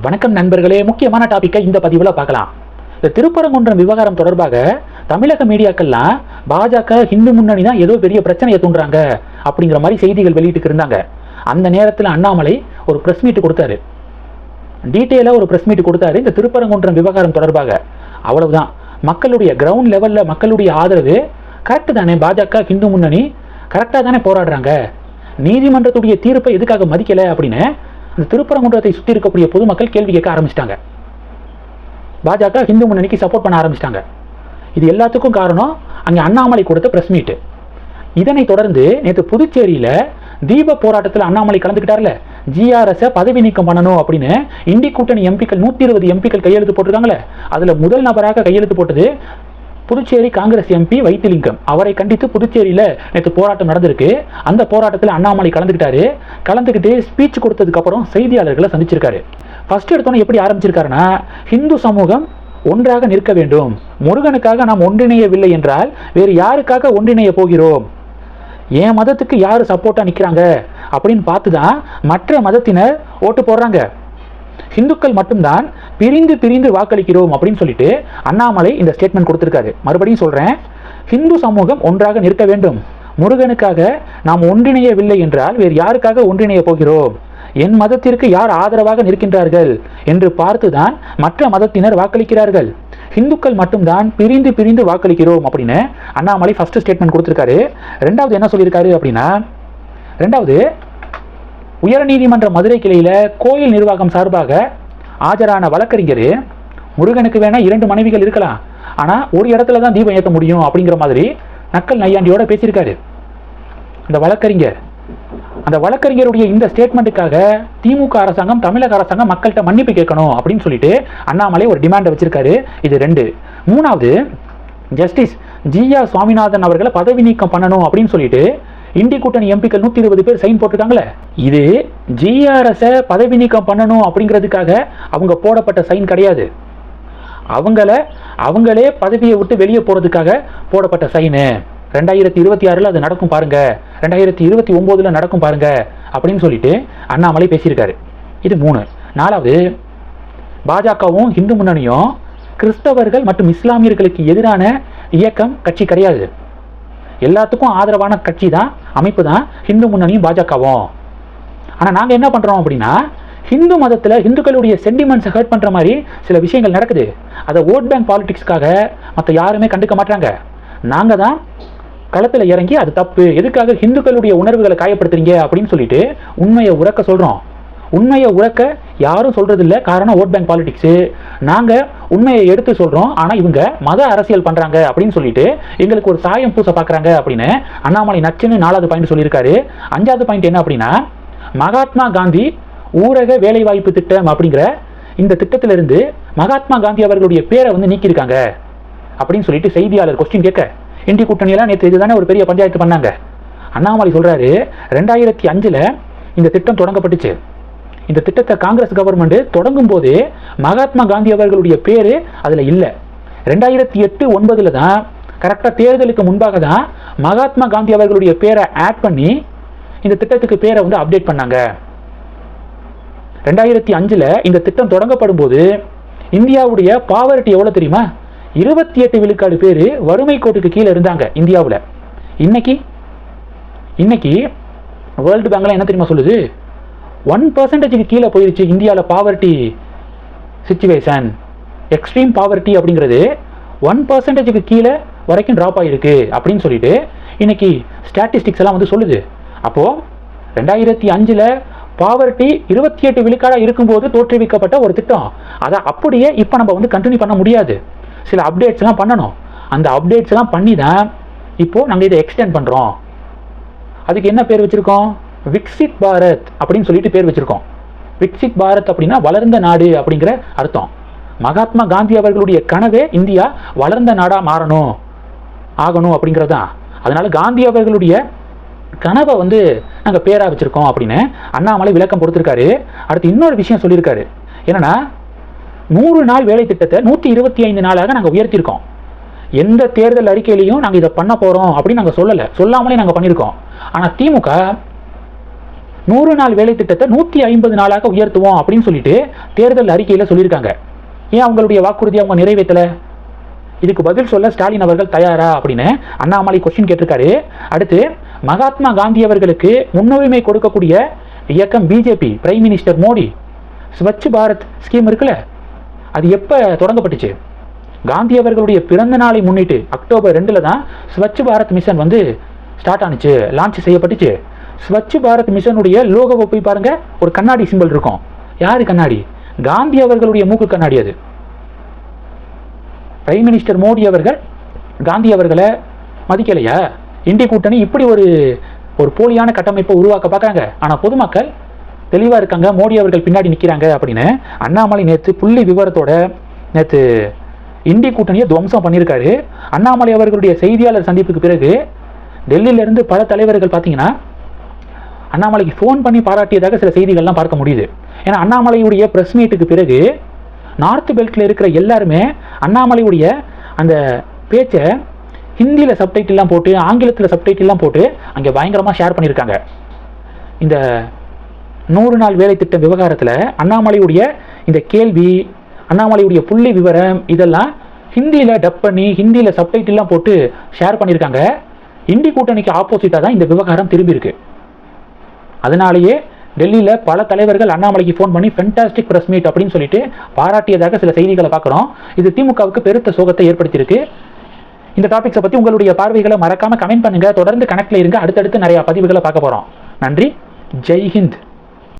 வணக்கம் நண்பர்களே, முக்கியமான டாபிக்கை இந்த பதிவில் பார்க்கலாம். இந்த திருப்பரங்குன்றம் விவகாரம் தொடர்பாக தமிழக மீடியாக்கள்லாம் பாஜக ஹிந்து முன்னணி தான் ஏதோ பெரிய பிரச்சனையை தூண்டுறாங்க அப்படிங்கிற மாதிரி செய்திகள் வெளியிட்டு இருந்தாங்க. அந்த நேரத்தில் அண்ணாமலை ஒரு ப்ரெஸ் மீட் கொடுத்தாரு, டீட்டெயிலாக ஒரு ப்ரெஸ் மீட் கொடுத்தாரு இந்த திருப்பரங்குன்றம் விவகாரம் தொடர்பாக. அவ்வளவுதான், மக்களுடைய கிரவுண்ட் லெவலில் மக்களுடைய ஆதரவு கரெக்டு தானே, பாஜக ஹிந்து முன்னணி கரெக்டாக தானே போராடுறாங்க, நீதிமன்றத்துடைய தீர்ப்பை எதுக்காக மதிக்கலை அப்படின்னு இந்த திருப்பரங்குன்றத்தை சுற்றி இருக்கக்கூடிய பொதுமக்கள் கேள்வி கேட்க ஆரம்பிச்சிட்டாங்க. பாஜக ஹிந்து முன்னணிக்கு சப்போர்ட் பண்ண ஆரம்பிச்சிட்டாங்க. இது எல்லாத்துக்கும் காரணம் அங்கே அண்ணாமலை கொடுத்த பிரஸ் மீட். இதனை தொடர்ந்து நேற்று புதுச்சேரியில் தீப போராட்டத்தில் அண்ணாமலை கலந்துக்கிட்டார்ல, ஜிஆர்எஸை பதவி நீக்கம் பண்ணணும் அப்படின்னு இண்டி கூட்டணி எம்பிக்கள் 120 எம்பிக்கள் கையெழுத்து போட்டிருக்காங்களே, அதில் முதல் நபராக கையெழுத்து போட்டது புதுச்சேரி காங்கிரஸ் எம்பி வைத்திலிங்கம். அவரை கண்டித்து புதுச்சேரியில் நேற்று போராட்டம் நடந்திருக்கு. அந்த போராட்டத்தில் அண்ணாமலை கலந்துக்கிட்டு ஸ்பீச் கொடுத்ததுக்கு அப்புறம் செய்தியாளர்களை சந்திச்சிருக்காரு. ஃபர்ஸ்ட் எடுத்தோன்னே எப்படி ஆரம்பிச்சிருக்காருன்னா, ஹிந்து சமூகம் ஒன்றாக நிற்க வேண்டும், முருகனுக்காக நாம் ஒன்றிணையவில்லை என்றால் வேறு யாருக்காக ஒன்றிணைய போகிறோம், என் மதத்துக்கு யார் சப்போர்ட்டாக நிற்கிறாங்க அப்படின்னு பார்த்து தான் மற்ற மதத்தினர் ஓட்டு போடுறாங்க, ஹிந்துக்கள் மட்டும்தான் பிரிந்து வாக்களிக்கிறோம் அப்படின்னு சொல்லிட்டு அண்ணாமலை இந்த ஸ்டேட்மெண்ட் கொடுத்திருக்காரு. மறுபடியும் சொல்றேன், ஹிந்து சமூகம் ஒன்றாக நிற்க வேண்டும், முருகனுக்காக நாம் ஒன்றிணையவில்லை என்றால் வேறு யாருக்காக ஒன்றிணைய போகிறோம், என் மதத்திற்கு யார் ஆதரவாக நிற்கின்றார்கள் என்று பார்த்துதான் மற்ற மதத்தினர் வாக்களிக்கிறார்கள், ஹிந்துக்கள் மட்டும்தான் பிரிந்து வாக்களிக்கிறோம் அப்படின்னு அண்ணாமலை ஃபர்ஸ்ட் ஸ்டேட்மெண்ட் கொடுத்திருக்காரு. ரெண்டாவது என்ன சொல்லியிருக்காரு அப்படின்னா, உயர்நீதிமன்ற மதுரை கிளையில் கோயில் நிர்வாகம் சார்பாக ஆஜரான வழக்கறிஞர், முருகனுக்கு வேணா 2 மனைவிகள் இருக்கலாம், ஆனால் ஒரு இடத்துல தான் தீபம் ஏற்ற முடியும் அப்படிங்கிற மாதிரி நக்கல் நையாண்டியோட பேசியிருக்காரு அந்த வழக்கறிஞருடைய இந்த ஸ்டேட்மெண்ட்டுக்காக திமுக அரசாங்கம், தமிழக அரசாங்கம் மக்கள்கிட்ட மன்னிப்பு கேட்கணும் அப்படின்னு சொல்லிட்டு அண்ணாமலை ஒரு டிமாண்டை வச்சிருக்காரு. இது 2. மூணாவது, ஜஸ்டிஸ் ஜிஆர் சுவாமிநாதன் அவர்களை பதவி நீக்கம் பண்ணணும் அப்படின்னு சொல்லிட்டு இண்டி கூட்டணி எம்பிக்கள் 120 பேர் சைன் போட்டிருக்காங்களே, இது ஜிஆர்எஸை பதவி நீக்கம் பண்ணணும் அப்படிங்கிறதுக்காக அவங்க போடப்பட்ட சைன் கிடையாது, அவங்களே பதவியை விட்டு வெளியே போறதுக்காக போடப்பட்ட சைனு. 2026 அது நடக்கும் பாருங்க, 2029 நடக்கும் பாருங்க அப்படின்னு சொல்லிட்டு அண்ணாமலை பேசியிருக்காரு. இது 3. நாலாவது, பாஜகவும் இந்து முன்னணியும் கிறிஸ்தவர்கள் மற்றும் இஸ்லாமியர்களுக்கு எதிரான இயக்கம், கட்சி கிடையாது, எல்லாத்துக்கும் ஆதரவான கட்சி தான், அமைப்பு தான் இந்து முன்னணியும் பாஜகவும். ஆனால் நாங்கள் என்ன பண்ணுறோம் அப்படின்னா, ஹிந்து மதத்தில் ஹிந்துக்களுடைய சென்டிமெண்ட்ஸை ஹர்ட் பண்ணுற மாதிரி சில விஷயங்கள் நடக்குது, அதை ஓட் பேங்க் பாலிடிக்ஸ்க்காக மற்ற யாருமே கண்டுக்க மாட்டாங்க, நாங்கள் தான் களத்தில் இறங்கி அது தப்பு, எதுக்காக ஹிந்துக்களுடைய உணர்வுகளை காயப்படுத்துறீங்க அப்படின்னு சொல்லிட்டு உண்மையை உறக்க சொல்கிறோம். உண்மையை உறக்க யாரும் சொல்றது இல்லை, காரணம் ஓட் பேங்க் பாலிடிக்ஸ். நாங்கள் உண்மையை எடுத்து சொல்கிறோம், ஆனால் இவங்க மத அரசியல் பண்ணுறாங்க அப்படின்னு சொல்லிட்டு எங்களுக்கு ஒரு சாயம் பூச பார்க்குறாங்க அப்படின்னு அண்ணாமலை நச்சுன்னு 4வது பாயிண்ட் சொல்லியிருக்காரு. 5வது பாயிண்ட் என்ன அப்படின்னா, மகாத்மா காந்தி ஊரக வேலைவாய்ப்பு திட்டம் அப்படிங்கிற இந்த திட்டத்திலிருந்து மகாத்மா காந்தி அவர்களுடைய பேரை நீக்கியிருக்காங்க அப்படின்னு சொல்லிட்டு செய்தியாளர் கொஸ்டின் கேட்க, இண்டி கூட்டணியெல்லாம் நேற்று இதுதானே ஒரு பெரிய பஞ்சாயத்து பண்ணாங்க. அண்ணாமலை சொல்றாரு, 2005 இந்த திட்டம் தொடங்கப்பட்டுச்சு, இந்த திட்டத்தை காங்கிரஸ் கவர்மெண்ட் தொடங்கும் போது மகாத்மா காந்தி அவர்களுடைய பேரு அதுல இல்லை. 2008-09 தான் கரெக்டாக தேர்தலுக்கு முன்பாக தான் மகாத்மா காந்தி அவர்களுடைய பேரை ஆட் பண்ணி இந்த திட்டத்துக்கு பேரை அப்டேட் பண்ணாங்க. 2005 இந்த திட்டம் தொடங்கப்படும் போது இந்தியாவுடைய பாவர்ட்டி எவ்வளவு தெரியுமா? 28 விழுக்காடு பேர் வறுமை கோட்டுக்கு கீழே இருந்தாங்க இந்தியாவில். இன்னைக்கு வேர்ல்டு பேங்க்ல என்ன தெரியுமா சொல்லுது, 1% கீழே போயிருச்சு இந்தியாவில் பாவர்ட்டி சிச்சுவேஷன். எக்ஸ்ட்ரீம் பாவர்ட்டி அப்படிங்கிறது 1% கீழே வரைக்கும் ட்ராப் ஆகிருக்கு அப்படின்னு சொல்லிட்டு இன்னைக்கு ஸ்டாட்டிஸ்டிக்ஸ் எல்லாம் சொல்லுது. அப்போ 2005 பாவர்ட்டி 28 விழுக்காடாக இருக்கும்போது தோற்றுவிக்கப்பட்ட ஒரு திட்டம், அதை அப்படியே இப்போ நம்ம கண்டினியூ பண்ண முடியாது, சில அப்டேட்ஸ்லாம் பண்ணணும். அந்த அப்டேட்ஸ்லாம் பண்ணி தான் இப்போது நாங்கள் இதை எக்ஸ்டெண்ட் பண்ணுறோம். அதுக்கு என்ன பேர் வச்சுருக்கோம்? விக்சித் பாரத் அப்படின்னு சொல்லிட்டு பேர் வச்சுருக்கோம். விக்சித் பாரத் அப்படின்னா வளர்ந்த நாடு அப்படிங்கிற அர்த்தம். மகாத்மா காந்தி அவர்களுடைய கனவே இந்தியா வளர்ந்த நாடாக ஆகணும் அப்படிங்கிறது தான். அதனால காந்தி அவர்களுடைய கனவை நாங்கள் பேராக வச்சுருக்கோம் அப்படின்னு அண்ணாமலை விளக்கம் கொடுத்துருக்காரு. அடுத்து இன்னொரு விஷயம் சொல்லியிருக்காரு, என்னன்னா 100 நாள் வேலை திட்டத்தை 125 நாளாக நாங்கள் உயர்த்தியிருக்கோம். எந்த தேர்தல் அறிக்கையிலையும் நாங்கள் இதை பண்ண போகிறோம் அப்படின்னு நாங்கள் சொல்லாமலே நாங்கள் பண்ணியிருக்கோம். ஆனால் திமுக 100 நாள் வேலை திட்டத்தை 150 நாளாக உயர்த்துவோம் அப்படின்னு சொல்லிட்டு தேர்தல் அறிக்கையில் சொல்லியிருக்காங்க. ஏன் அவங்களுடைய வாக்குறுதியை அவங்க நிறைவேற்றலை? இதுக்கு பதில் சொல்ல ஸ்டாலின் அவர்கள் தயாரா அப்படின்னு அண்ணாமலை கொஸ்டின் கேட்டிருக்காரு. அடுத்து, மகாத்மா காந்தி அவர்களுக்கு முன்னுரிமை கொடுக்கக்கூடிய இயக்கம் BJP, prime minister Modi Swachh Bharat scheme இருக்குல்ல, அது எப்போ தொடங்கப்பட்டுச்சு? காந்தி அவர்களுடைய பிறந்த நாளை முன்னிட்டு அக்டோபர் 2 தான் ஸ்வச் பாரத் மிஷன் வந்து ஸ்டார்ட் ஆனிச்சு, லான்ச் செய்யப்பட்டுச்சு. ஸ்வச் பாரத் மிஷனுடைய லோகோவை போய் பாருங்க, ஒரு கண்ணாடி சிம்பிள் இருக்கும். யாரு கண்ணாடி? காந்தி அவர்களுடைய மூக்கு கண்ணாடி. அது பிரைம் மினிஸ்டர் மோடி அவர்கள் காந்தி அவர்களை மதிக்கலையா? இந்தி கூட்டணி இப்படி ஒரு போலியான கட்டமைப்பை உருவாக்க பார்க்குறாங்க. ஆனால் பொதுமக்கள் தெளிவாக இருக்காங்க, மோடி அவர்கள் பின்னாடி நிற்கிறாங்க அப்படின்னு அண்ணாமலை நேற்று புள்ளி விவரத்தோட நேற்று இந்தி கூட்டணியை துவம்சம் பண்ணியிருக்காரு. அண்ணாமலை அவர்களுடைய செய்தியாளர் சந்திப்புக்கு பிறகு டெல்லியிலிருந்து பல தலைவர்கள் பார்த்தீங்கன்னா அண்ணாமலைக்கு ஃபோன் பண்ணி பாராட்டியதாக சில செய்திகள்லாம் பார்க்க முடியுது. ஏன்னா அண்ணாமலையுடைய ப்ரெஸ் மீட்டுக்கு பிறகு நார்த் பெல்ட்டில் இருக்கிற எல்லாருமே அண்ணாமலையுடைய அந்த பேச்சை ஹிந்தியில் சப்டைட்டில்லாம் போட்டு, ஆங்கிலத்தில் சப்டைட்டில்லாம் போட்டு அங்கே பயங்கரமாக ஷேர் பண்ணியிருக்காங்க. இந்த 100 நாள் வேலை திட்ட விவகாரத்தில் அண்ணாமலையுடைய இந்த கேள்வி, அண்ணாமலையுடைய புள்ளி விவரம் இதெல்லாம் ஹிந்தியில் டப் பண்ணி ஹிந்தியில் சப்டைட்டில்லாம் போட்டு ஷேர் பண்ணியிருக்காங்க. இந்தி கூட்டணிக்கு ஆப்போசிட்டாக தான் இந்த விவகாரம் திரும்பி இருக்கு. அதனாலேயே டெல்லியில் பல தலைவர்கள் அண்ணாமலைக்கு ஃபோன் பண்ணி ஃபென்டாஸ்டிக் ப்ரெஸ் மீட் அப்படின்னு சொல்லிட்டு பாராட்டியதாக சில செய்திகளை பார்க்குறோம். இது திமுகவுக்கு பெருத்த சோகத்தை ஏற்படுத்தியிருக்கு. இந்த டாபிக்ஸை பற்றி உங்களுடைய பார்வைகளை மறக்காமல் கமெண்ட் பண்ணுங்கள். தொடர்ந்து கனெக்டில் இருங்க. அடுத்தடுத்து நிறையா பதிவுகளை பார்க்க போகிறோம். நன்றி. ஜெய் ஹிந்த்.